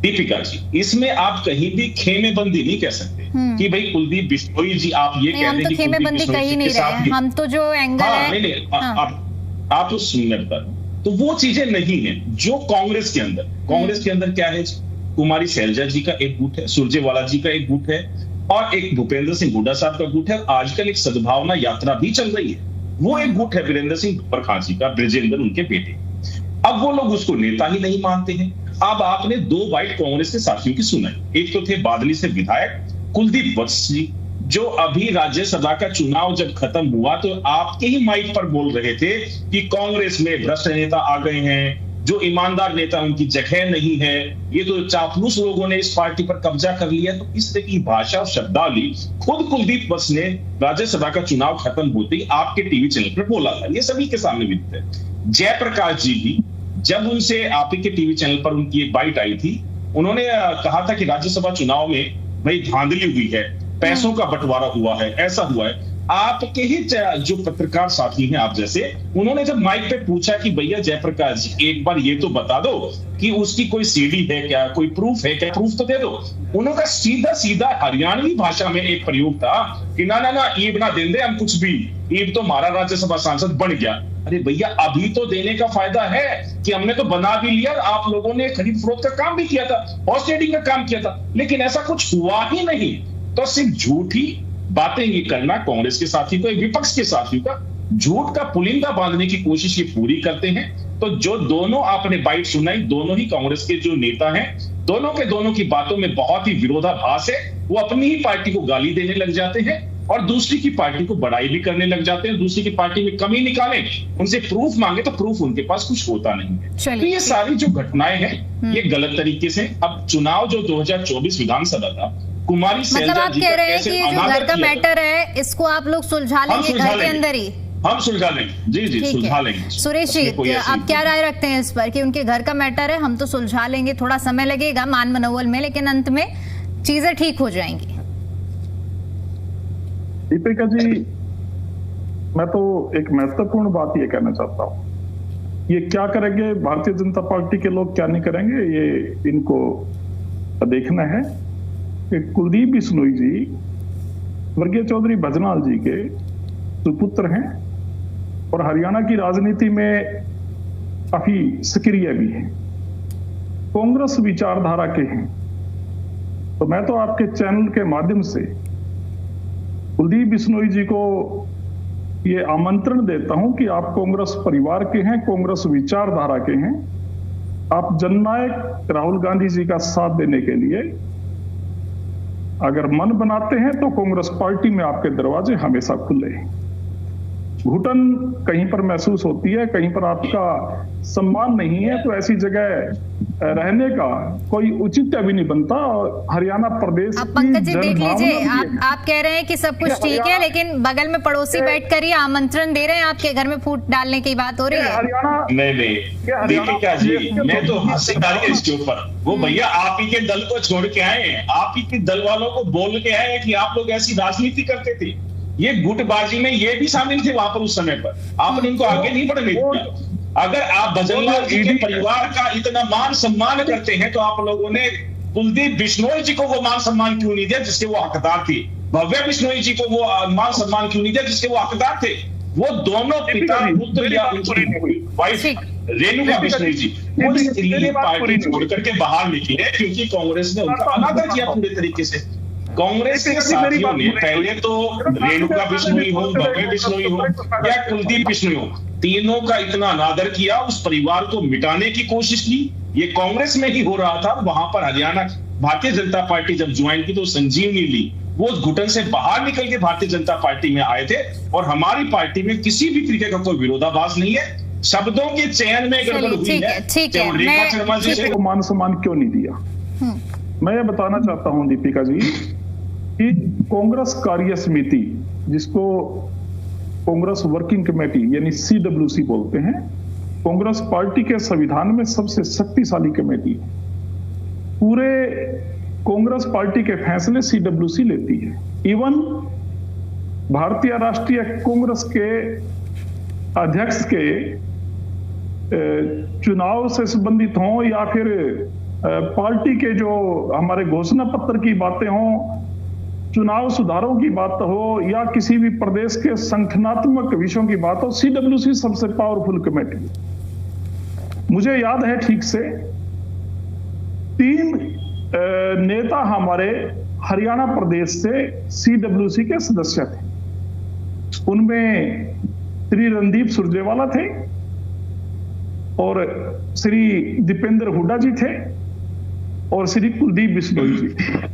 दीपिका जी, इसमें आप कहीं भी खेमेबंदी नहीं कह सकते कि भाई कुलदीप बिश्नोई जी, आप ये कह रहे हैं कि खेमेबंदी कह ही नहीं रहे, हम तो जो एंगल है आप तो सुनने पर, तो वो चीजें नहीं है जो कांग्रेस के अंदर क्या है, कुमारी शैलजा जी का एक गुट है, सुरजेवाला जी का एक गुट है और एक भूपेंद्र सिंह हुड्डा साहब का गुट है। आजकल एक सद्भावना यात्रा भी चल रही है, वो एक गुट है वीरेंद्र सिंह बरखांसी का, ब्रजेंद्र उनके बेटे। अब वो लोग उसको नेता ही नहीं मानते हैं। अब आपने दो वाइट कांग्रेस के साथियों की सुनाई, एक तो थे बादली से विधायक कुलदीप वत्स जी, जो अभी राज्यसभा का चुनाव जब खत्म हुआ तो आपके ही माइक पर बोल रहे थे कि कांग्रेस में भ्रष्ट नेता आ गए हैं, जो ईमानदार नेता उनकी जगह नहीं है, ये तो चापलूस लोगों ने इस पार्टी पर कब्जा कर लिया। तो इस तरह की भाषा और शब्दावली खुद कुलदीप वत्स ने राज्यसभा का चुनाव खत्म होते ही आपके टीवी चैनल पर बोला था, ये सभी के सामने विदित है। जयप्रकाश जी भी, जब उनसे आप के टीवी चैनल पर उनकी एक बाइट आई थी, उन्होंने कहा था कि राज्यसभा चुनाव में भाई धांधली हुई है, पैसों का बंटवारा हुआ है, ऐसा हुआ है। आपके ही जो पत्रकार साथी हैं आप जैसे, उन्होंने जब माइक पे पूछा कि भैया जयप्रकाश जी एक बार ये तो बता दो कि उसकी कोई सीडी है क्या, कोई प्रूफ है क्या, प्रूफ तो दे दो। उन्होंने सीधा हरियाणवी भाषा में एक प्रयोग था कि ना ईब ना देंदे हम कुछ भी, ईब तो हमारा राज्यसभा सांसद बन गया। अरे भैया, अभी तो देने का फायदा है कि हमने तो बना भी लिया, आप लोगों ने खरीद फरोख्त का काम भी किया था, हॉर्स ट्रेडिंग का काम किया था, लेकिन ऐसा कुछ हुआ ही नहीं। तो सिर्फ झूठी बातें ये करना कांग्रेस के साथी को, विपक्ष के साथियों का झूठ का पुलिंदा बांधने की कोशिश ये पूरी करते हैं। तो जो दोनों आपने बाइट सुनाई, दोनों ही कांग्रेस के जो नेता हैं, दोनों की बातों में बहुत ही विरोधाभास है। वो अपनी ही पार्टी को गाली देने लग जाते हैं और दूसरी की पार्टी को बड़ाई भी करने लग जाते हैं। दूसरी की पार्टी में कमी निकालें, उनसे प्रूफ मांगे तो प्रूफ उनके पास कुछ होता नहीं है। तो ये सारी जो घटनाएं हैं ये गलत तरीके से, अब चुनाव जो 2024 विधानसभा था, कुमारी मतलब आप कह रहे हैं कि ये जो घर का मैटर है इसको आप लोग सुलझा लेंगे घर के अंदर ही? हम सुलझा लेंगे, जी सुलझा लेंगे। सुरेश जी, आप क्या राय रखते हैं इस पर कि उनके घर का मैटर है, हम तो सुलझा लेंगे, थोड़ा समय लगेगा मान मनोवल में, लेकिन अंत में चीजें ठीक हो जाएंगी? दीपिका जी, मैं तो एक महत्वपूर्ण बात ये कहना चाहता हूँ, ये क्या करेंगे भारतीय जनता पार्टी के लोग, क्या नहीं करेंगे, ये इनको देखना है। कि कुलदीप बिश्नोई जी वर्गीय चौधरी भजनलाल जी के सुपुत्र हैं और हरियाणा की राजनीति में काफी सक्रिय भी हैं, कांग्रेस विचारधारा के हैं। तो मैं तो आपके चैनल के माध्यम से कुलदीप बिश्नोई जी को ये आमंत्रण देता हूं कि आप कांग्रेस परिवार के हैं, कांग्रेस विचारधारा के हैं, आप जननायक राहुल गांधी जी का साथ देने के लिए अगर मन बनाते हैं तो कांग्रेस पार्टी में आपके दरवाजे हमेशा खुले हैं। घुटन कहीं पर महसूस होती है, कहीं पर आपका सम्मान नहीं है, तो ऐसी जगह रहने का कोई उचित भी नहीं बनता। हरियाणा प्रदेश अब पंकज जी देख लीजिए, आप कह रहे हैं कि सब कुछ ठीक है, लेकिन बगल में पड़ोसी बैठकर ही आमंत्रण दे रहे हैं, आपके घर में फूट डालने की बात हो रही है। हरियाणा नहीं, क्या जी, मैं तो हंसी डाली इसके ऊपर। वो भैया आप ही के दल को छोड़ के आए हैं, आप ही के दल वालों को बोल के आए हैं कि आप लोग ऐसी राजनीति करते थे। ये गुटबाजी में ये भी शामिल थे वहां पर उस समय पर, आपने इनको आगे नहीं बढ़ने दिया। अगर आप भजनलाल जी के परिवार का इतना मान सम्मान करते हैं तो आप लोगों ने कुलदीप बिश्नोई जी को वो मान सम्मान क्यों नहीं दिया जिसके वो हकदार थे? भव्य बिश्नोई जी को वो मान सम्मान क्यों नहीं दिया जिसके वो हकदार थे? वो दोनों पिता पुत्र या उनकी वाइफ रेणुका बिश्नोई जी वो इसलिए पार्टी छोड़ करके बाहर निकले क्योंकि कांग्रेस ने उनका अनादर किया पूरे तरीके से। कांग्रेस के साथियों ने पहले तो रेणुका बिश्नोई हो, भव्य बिश्नोई हो या कुलदीप बिश्नोई हो, तीनों का इतना अनादर किया, उस परिवार को मिटाने की कोशिश की। ये कांग्रेस में ही हो रहा था। वहां पर हरियाणा भारतीय जनता पार्टी जब ज्वाइन की तो संजीवनी ली, वो उस घुटन से बाहर निकल के भारतीय जनता पार्टी में आए थे। और हमारी पार्टी में किसी भी तरीके का कोई विरोधाभास नहीं है, शब्दों के चयन में गड़बड़ हुई है। रेखा शर्मा जी से मान सम्मान क्यों नहीं दिया? मैं ये बताना चाहता हूं दीपिका जी कि कांग्रेस कार्य समिति, जिसको कांग्रेस वर्किंग कमेटी यानी CWC बोलते हैं, कांग्रेस पार्टी के संविधान में सबसे शक्तिशाली कमेटी है। पूरे कांग्रेस पार्टी के फैसले CWC लेती है। इवन भारतीय राष्ट्रीय कांग्रेस के अध्यक्ष के चुनाव से संबंधित हों या फिर पार्टी के जो हमारे घोषणा पत्र की बातें हों, चुनाव सुधारों की बात हो या किसी भी प्रदेश के संगठनात्मक विषयों की बात हो, CWC सबसे पावरफुल कमेटी है। मुझे याद है ठीक से 3 नेता हमारे हरियाणा प्रदेश से CWC के सदस्य थे। उनमें श्री रणदीप सुरजेवाला थे और श्री दीपेंद्र हुड्डा जी थे और श्री कुलदीप बिश्नोई जी थे।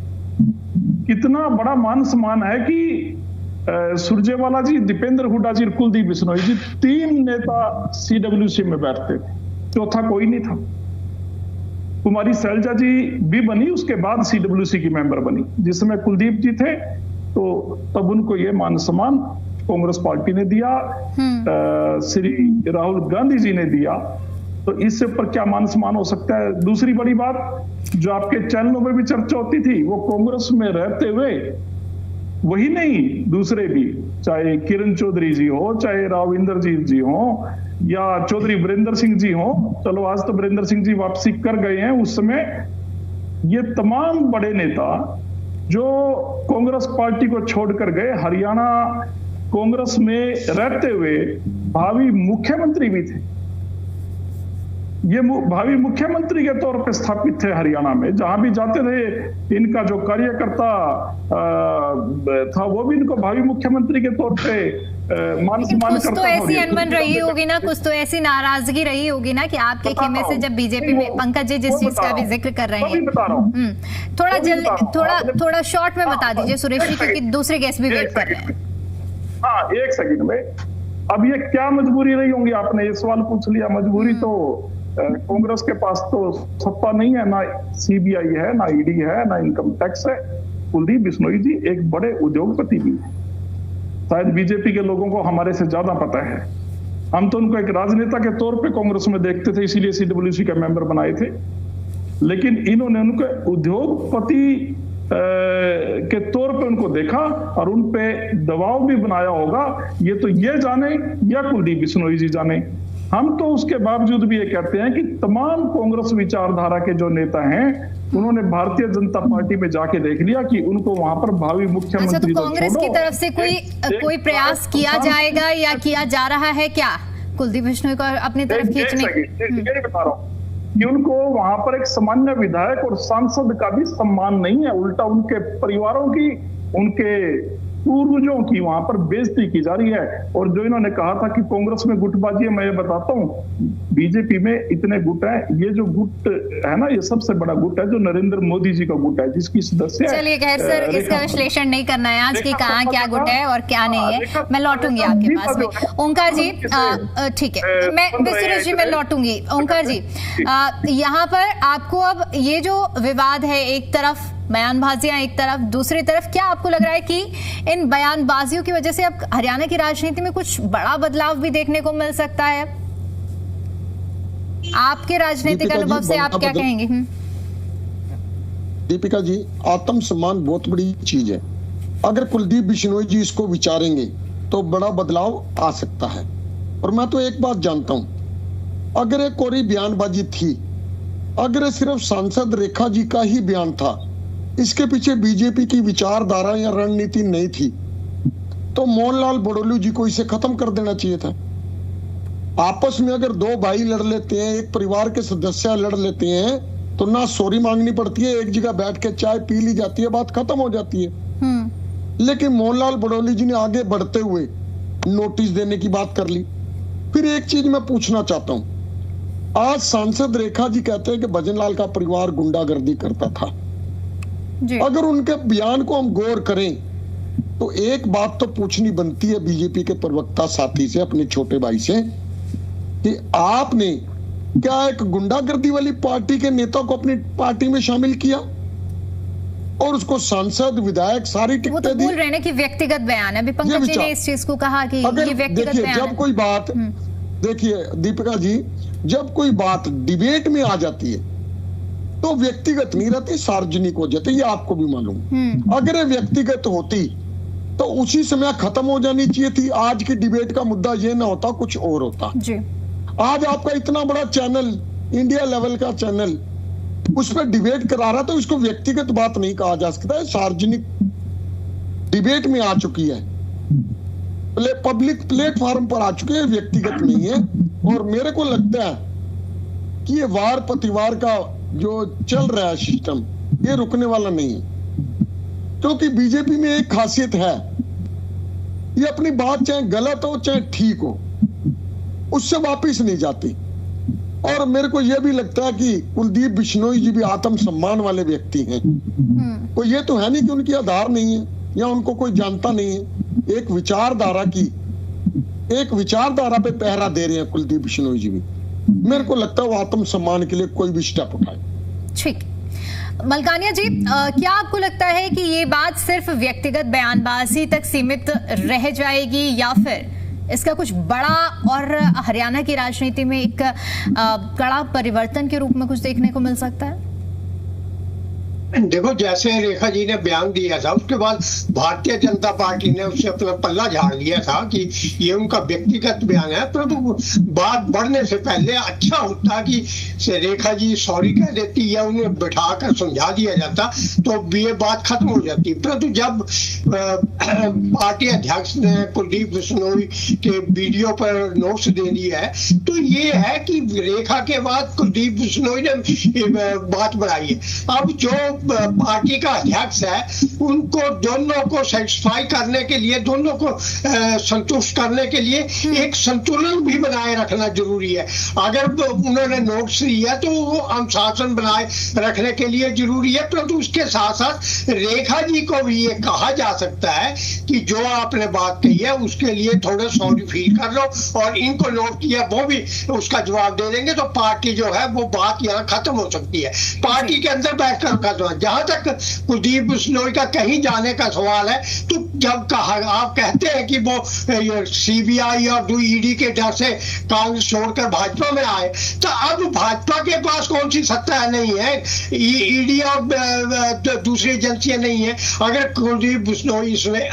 कितना बड़ा मान सम्मान है कि सुरजेवाला जी, दीपेंद्र हुड्डा जी और कुलदीप बिश्नोई जी 3 नेता CWC में बैठते थे, चौथा कोई नहीं था। कुमारी शैलजा जी भी बनी, उसके बाद CWC की मेंबर बनी। जिस समय कुलदीप जी थे तो तब उनको ये मान सम्मान कांग्रेस पार्टी ने दिया, श्री राहुल गांधी जी ने दिया। तो इससे ऊपर क्या मान सम्मान हो सकता है? दूसरी बड़ी बात जो आपके चैनलों में भी चर्चा होती थी, वो कांग्रेस में रहते हुए वही नहीं, दूसरे भी, चाहे किरण चौधरी जी हो, चाहे राव इंद्रजीत जी हो या चौधरी वीरेंद्र सिंह जी हो। चलो आज तो वीरेंद्र सिंह जी वापसी कर गए हैं, उस समय ये तमाम बड़े नेता जो कांग्रेस पार्टी को छोड़कर गए, हरियाणा कांग्रेस में रहते हुए भावी मुख्यमंत्री भी थे। ये भावी मुख्यमंत्री के तौर पे स्थापित थे हरियाणा में। जहां भी जाते थे इनका जो कार्यकर्ता था वो भी इनको भावी मुख्यमंत्री के तौर पे मान सम्मान करता। कुछ तो ऐसी अनबन रही होगी ना, कुछ तो ऐसी नाराजगी रही होगी ना कि आपके खेमे से जब बीजेपी में, पंकज जी जिस चीज का भी जिक्र कर रहे हैं, थोड़ा जल्दी, थोड़ा शॉर्ट में बता दीजिए सुरेश जी, क्योंकि दूसरे गेस्ट भी वेट कर रहे हैं। हाँ, एक सेकंड में। अब ये क्या मजबूरी रही होंगी, आपने ये सवाल पूछ लिया। मजबूरी तो कांग्रेस के पास तो सत्ता नहीं है, ना CBI है, ना ED है, ना इनकम टैक्स है। कुलदीप बिश्नोई जी एक बड़े उद्योगपति भी है। शायद बीजेपी के लोगों को हमारे से ज्यादा पता है। हम तो उनको एक राजनेता के तौर पे कांग्रेस में देखते थे, इसीलिए CWC का मेंबर बनाए थे। लेकिन इन्होंने उनको उद्योगपति के तौर पे उनको देखा और उन पे दबाव भी बनाया होगा। ये तो ये जाने या कुलदीप बिश्नोई जी जाने। हम तो उसके बावजूद भी ये कहते हैं कि तमाम कांग्रेस विचारधारा के जो नेता हैं उन्होंने भारतीय जनता पार्टी में जाके देख लिया कि उनको वहां पर भावी मुख्यमंत्री। अच्छा, तो कांग्रेस की तरफ से कोई प्रयास किया जाएगा या किया जा रहा है क्या कुलदीप बिश्नोई को अपनी तरफ खींचने? यही बता रहा हूँ कि उनको वहां पर एक सामान्य विधायक और सांसद का भी सम्मान नहीं है, उल्टा उनके परिवारों की, उनके पूर्वजों की वहां पर बेइज्जती की जा रही है। और जो इन्होंने कहा था कि कांग्रेस में गुटबाजी है, मैं ये बताता हूँ बीजेपी में इतने गुट है। ये जो गुट है ना, ये सबसे बड़ा गुट है जो नरेंद्र मोदी जी का गुट है, जिसकी सदस्य। चलिए खैर सर, इसका विश्लेषण नहीं करना है आज की कहाँ क्या गुट है और क्या नहीं है। मैं लौटूंगी आपके पास में। ओंकार जी ठीक है, मैं सुरेश जी मैं लौटूंगी। ओंकार जी, यहाँ पर आपको अब ये जो विवाद है, एक तरफ बयानबाजियां, एक तरफ, दूसरी तरफ क्या आपको लग रहा है कि इन बयानबाजियों की वजह से अब हरियाणा की राजनीति में कुछ बड़ा बदलाव भी देखने को मिल सकता है? आपके राजनीतिक अनुभव से आप क्या कहेंगे? दीपिका जी, आत्मसम्मान बहुत बड़ी चीज है। अगर कुलदीप बिश्नोई जी इसको विचारेंगे तो बड़ा बदलाव आ सकता है। और मैं तो एक बात जानता हूं, अगर एक कोरी बयानबाजी थी, अगर ये सिर्फ सांसद रेखा जी का ही बयान था, इसके पीछे बीजेपी की विचारधारा या रणनीति नहीं थी, तो मोहनलाल बड़ोलू जी को इसे खत्म कर देना चाहिए था। आपस में अगर दो भाई लड़ लेते हैं, एक परिवार के सदस्य लड़ लेते हैं, तो ना सॉरी मांगनी पड़ती है, एक जगह बैठ के चाय पी ली जाती है, बात खत्म हो जाती है। लेकिन मोहनलाल बड़ोली जी ने आगे बढ़ते हुए नोटिस देने की बात कर ली। फिर एक चीज मैं पूछना चाहता हूं, आज सांसद रेखा जी कहते हैं कि भजनलाल का परिवार गुंडागर्दी करता था। अगर उनके बयान को हम गौर करें तो एक बात तो पूछनी बनती है बीजेपी के प्रवक्ता साथी से, अपने छोटे भाई से, कि आपने क्या एक गुंडागर्दी वाली पार्टी के नेता को अपनी पार्टी में शामिल किया और उसको सांसद विधायक सारी टिकटें दी? वो तो बोल रहे हैं ना कि व्यक्तिगत बयान है। अभी पंकज जी ने इस चीज को कहा कि ये व्यक्तिगत बयान है। जब कोई बात, देखिए दीपिका जी, जब कोई बात डिबेट में आ जाती है तो व्यक्तिगत नहीं रहती, सार्वजनिक हो जाती, ये आपको भी मालूम। अगर ये व्यक्तिगत होती तो उसी समय खत्म हो जानी चाहिए थी। आज की डिबेट का मुद्दा ये ना होता, कुछ और होता जी। आज आपका इतना बड़ा चैनल, इंडिया लेवल का चैनल, उस पर डिबेट करा रहा, तो इसको व्यक्तिगत बात नहीं कहा जा सकता है, सार्वजनिक डिबेट में आ चुकी है, पब्लिक प्लेटफॉर्म पर आ चुकी है, व्यक्तिगत नहीं है। और मेरे को लगता है कि ये वार प्रतिवार का जो चल रहा है सिस्टम, ये रुकने वाला नहीं है, क्योंकि बीजेपी में एक खासियत है, ये अपनी बात चाहे गलत हो चाहे ठीक हो, उससे वापिस नहीं जाती। और मेरे को यह भी लगता है कि कुलदीप बिश्नोई जी भी आत्मसम्मान वाले व्यक्ति हैं। कोई ये तो है नहीं कि उनकी आधार नहीं है या उनको कोई जानता नहीं है। एक विचारधारा पे पहरा दे रहे हैं कुलदीप बिश्नोई जी भी। मेरे को लगता है वो आत्मसम्मान के लिए कोई भी स्टेप उठाए। ठीक। मलकानिया जी, क्या आपको लगता है कि ये बात सिर्फ व्यक्तिगत बयानबाजी तक सीमित रह जाएगी या फिर इसका कुछ बड़ा और हरियाणा की राजनीति में एक कड़ा परिवर्तन के रूप में कुछ देखने को मिल सकता है? देखो, जैसे रेखा जी ने बयान दिया था, उसके बाद भारतीय जनता पार्टी ने उससे अपना पल्ला झाड़ लिया था कि ये उनका व्यक्तिगत बयान है। परंतु बात बढ़ने से पहले अच्छा होता कि रेखा जी सॉरी कह देती या उन्हें बिठाकर समझा दिया जाता तो ये बात खत्म हो जाती। परंतु जब पार्टी अध्यक्ष ने कुलदीप बिश्नोई के वीडियो पर नोट्स दे दिया है, तो ये है कि रेखा के बाद कुलदीप बिश्नोई ने बात बढ़ाई है। अब जो पार्टी का अध्यक्ष है, उनको दोनों को सेटिस्फाई करने के लिए, दोनों को संतुष्ट करने के लिए एक संतुलन भी बनाए रखना जरूरी है। अगर उन्होंने नोट्स दिया तो वो अनुशासन बनाए रखने के लिए जरूरी है। परंतु उसके साथ साथ रेखा जी को भी ये कहा जा सकता है कि जो आपने बात कही है उसके लिए थोड़ा सॉरी फील कर लो, और इनको नोट किया वो भी उसका जवाब दे देंगे, तो पार्टी जो है वो बात यहाँ खत्म हो सकती है। पार्टी के अंदर बैठकर जहां तक कुलदीप बिश्नोई का कहीं जाने का सवाल है, तो जब आप कहते हैं कि वो सीबीआई और ईडी के डर से कांग्रेस छोड़कर भाजपा में आए, तो अब भाजपा के पास कौन सी सत्ता नहीं है, ईडी और दूसरी एजेंसियां नहीं है। अगर कुलदीप बिश्नोई इसमें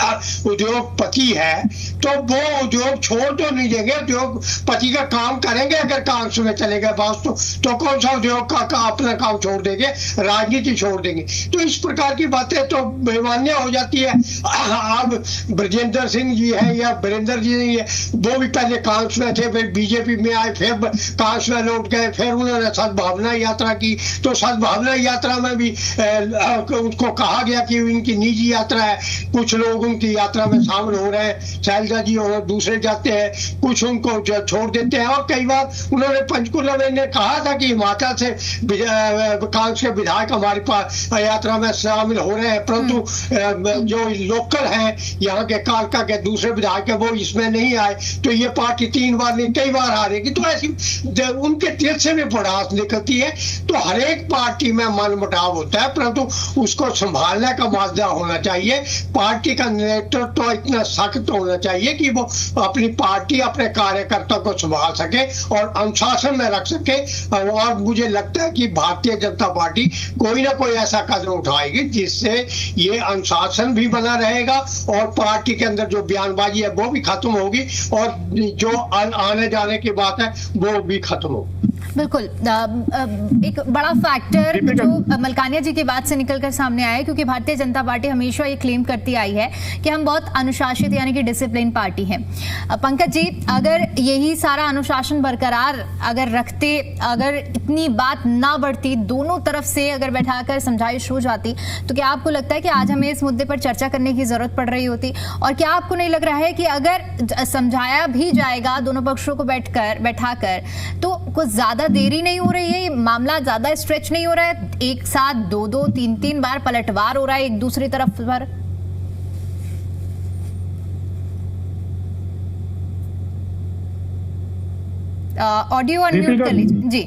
उद्योगपति है तो वो उद्योग छोड़ तो नहीं देंगे, उद्योगपति का काम करेंगे। अगर कांग्रेस में चले गए बात तो कौन सा उद्योग का अपना काम छोड़ देंगे, राजनीति छोड़ देंगे। तो इस प्रकार की बातें तो बेमान्य हो जाती है। अब ब्रजेंद्र सिंह जी है या वीरेंद्र जी नहीं है, वो भी पहले कांग्रेस में थे, फिर बीजेपी में आए, फिर कांग्रेस में लौट गए, फिर उन्होंने सद्भावना यात्रा की। तो सद्भावना यात्रा में भी उनको कहा गया कि इनकी निजी यात्रा है, कुछ लोग उनकी यात्रा में शामिल हो रहे हैं, शैलजा जी और दूसरे जाते हैं, कुछ उनको छोड़ देते हैं। और कई बार उन्होंने पंचकुला में कहा था कि हिमाचल से कांग्रेस के विधायक हमारे पास यात्रा में शामिल हो रहे हैं, परंतु जो लोकल हैं हैं यहाँ के कालका के दूसरे विधायक है वो इसमें नहीं आए तो ये पार्टी 3 बार नहीं कई बार हारेगी। तो ऐसी उनके दिल से भी भड़ास निकलती है। तो हर एक पार्टी में मनमुटाव होता है, परंतु उसको संभालने का माजरा होना चाहिए। पार्टी का नेतृत्व तो इतना सख्त होना चाहिए कि वो अपनी पार्टी अपने कार्यकर्ता को संभाल सके और अनुशासन में रख सके। और मुझे लगता है कि भारतीय जनता पार्टी कोई ना कोई ऐसा कदम उठाएगी जिससे ये अनुशासन भी बना रहेगा और पार्टी के अंदर जो बयानबाजी है वो भी खत्म होगी और जो आने जाने की बात है वो भी खत्म होगी। बिल्कुल। एक बड़ा फैक्टर जो मलकानिया जी की बात से निकलकर सामने आया है, क्योंकि भारतीय जनता पार्टी हमेशा ये क्लेम करती आई है कि हम बहुत अनुशासित यानी कि डिसिप्लिन पार्टी है। पंकज जी, अगर यही सारा अनुशासन बरकरार अगर रखते, अगर इतनी बात ना बढ़ती, दोनों तरफ से अगर बैठाकर समझाइश हो जाती, तो क्या आपको लगता है कि आज हमें इस मुद्दे पर चर्चा करने की जरूरत पड़ रही होती? और क्या आपको नहीं लग रहा है कि अगर समझाया भी जाएगा दोनों पक्षों को बैठाकर तो कुछ ज्यादा देरी नहीं हो रही है? ये मामला ज्यादा स्ट्रेच नहीं हो रहा है? एक साथ 2-2, 3-3 बार पलटवार हो रहा है एक दूसरी तरफ पर। ऑडियो अनम्यूट कर लीजिए जी।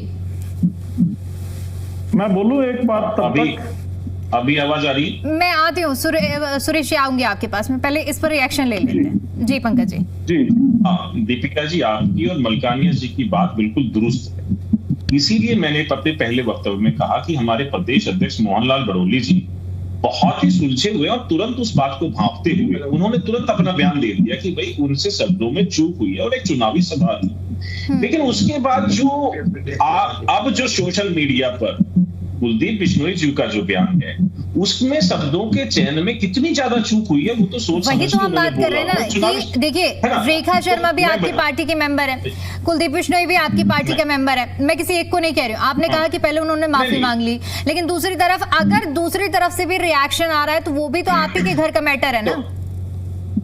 मैं बोलूं एक बात तब अभी आवाज आ रही? मैं आती हूँ सुरेश, आऊंगी आपके पास में, पहले इस पर रिएक्शन ले लेते हैं। जी पंकज जी। दीपिका जी, आपकी और मलकानिया जी की बात बिल्कुल दुरुस्त है। इसीलिए मैंने अपने पहले वक्तव्य में कहा कि हमारे प्रदेश अध्यक्ष मोहनलाल बड़ौली जी बहुत ही सुलझे हुए और तुरंत उस बात को भांपते हुए उन्होंने तुरंत अपना बयान दे दिया कि भाई उनसे शब्दों में चूक हुई है और एक चुनावी सभा थी। लेकिन उसके बाद जो अब जो सोशल मीडिया पर कुलदीप बिश्नोई जी का जो बयान है उसमें शब्दों के चयन में कितनी ज्यादा चूक हुई है वो तो सोच वही तो हम बात कर रहे हैं ना कि देखिए, रेखा शर्मा भी आपकी पार्टी के मेंबर है, कुलदीप बिश्नोई भी आपकी पार्टी का मेंबर है। मैं किसी एक को नहीं कह रही हूँ। आपने कहा कि पहले उन्होंने माफी मांग ली, लेकिन दूसरी तरफ अगर दूसरी तरफ से भी रिएक्शन आ रहा है तो वो भी तो आप ही के घर का मैटर है ना।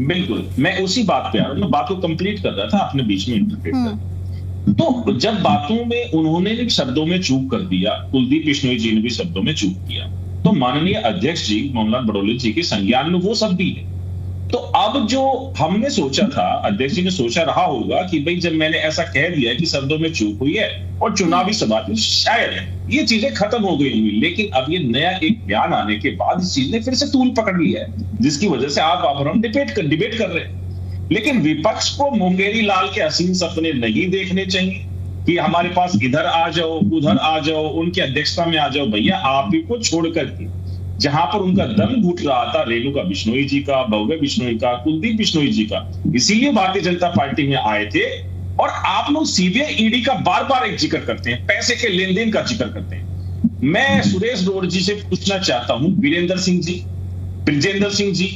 बिल्कुल, मैं उसी बात पे आ रहा हूँ, मैं बात को कंप्लीट कर रहा था, आपने बीच में इंटरप्रेट कर। तो जब बातों में उन्होंने भी शब्दों में चूक कर दिया, कुलदीप बिश्नोई जी ने भी शब्दों में चूक किया, तो माननीय अध्यक्ष जी मोहनलाल बड़ौली जी के संज्ञान में वो सब भी है। तो अब जो हमने सोचा था, अध्यक्ष जी ने सोचा रहा होगा कि भाई जब मैंने ऐसा कह दिया कि शब्दों में चूक हुई है और चुनावी सभा में शायद ये चीजें खत्म हो गई हुई, लेकिन अब ये नया एक बयान आने के बाद इस चीज ने फिर से तूल पकड़ लिया है, जिसकी वजह से आप और हम डिबेट कर रहे हैं। लेकिन विपक्ष को मुंगेरी लाल के हसीन सपने नहीं देखने चाहिए कि हमारे पास इधर आ जाओ, उधर आ जाओ, उनकी अध्यक्षता में आ जाओ। भैया आप ही को छोड़ करके जहां पर उनका दम घुट रहा था रेणुका बिश्नोई जी का, भव्य बिश्नोई का, कुलदीप बिश्नोई जी का, इसीलिए भारतीय जनता पार्टी में आए थे। और आप लोग सीबीआई ईडी का बार बार एक जिक्र करते हैं, पैसे के लेन देन का जिक्र करते हैं। मैं सुरेश रोड जी से पूछना चाहता हूं, वीरेंद्र सिंह जी, ब्रिजेंद्र सिंह जी,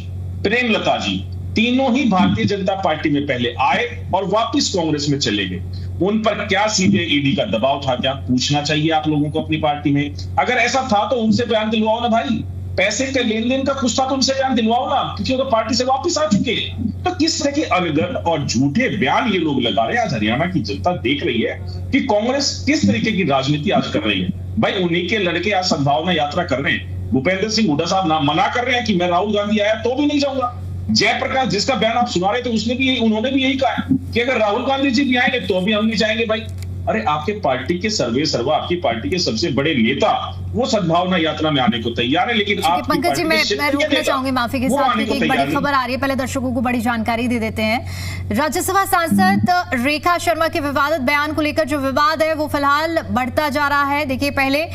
प्रेमलता जी, तीनों ही भारतीय जनता पार्टी में पहले आए और वापस कांग्रेस में चले गए। उन पर क्या सीबीआई ईडी का दबाव था? क्या पूछना चाहिए आप लोगों को अपनी पार्टी में। अगर ऐसा था तो उनसे बयान दिलवाओ ना भाई, पैसे के लेन देन का कुछ था तो उनसे बयान दिलवाओ ना, क्योंकि वो तो पार्टी से वापस आ चुके हैं। तो किस तरह के अनगढ़ और झूठे बयान ये लोग लगा रहे हैं। आज हरियाणा की जनता देख रही है कि कांग्रेस किस तरीके की राजनीति आज कर रही है। भाई उन्हीं के लड़के आज सद्भावना यात्रा कर रहे हैं। भूपेंद्र सिंह हुड्डा साहब ना मना कर रहे हैं कि मैं राहुल गांधी आया तो भी नहीं जाऊंगा। जयप्रकाश जिसका बयान आप सुना रहे थे उन्होंने भी यही कहा कि अगर राहुल गांधी जी भी आएंगे तो भी हम नहीं जाएंगे। भाई अरे आपके पार्टी के सर्वा आपकी पार्टी के सबसे बड़े नेता वो सद्भावना यात्रा में आने को तैयार है, लेकिन आप पंकज जी मैं रुकना चाहूंगी माफी के साथ, क्योंकि एक बड़ी खबर आ रही है, पहले दर्शकों को बड़ी जानकारी दे देते हैं। राज्यसभा सांसद रेखा शर्मा के विवादित बयान को लेकर जो विवाद है वो फिलहाल बढ़ता जा रहा है। देखिए, पहले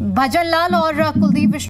भजन लाल और कुलदीप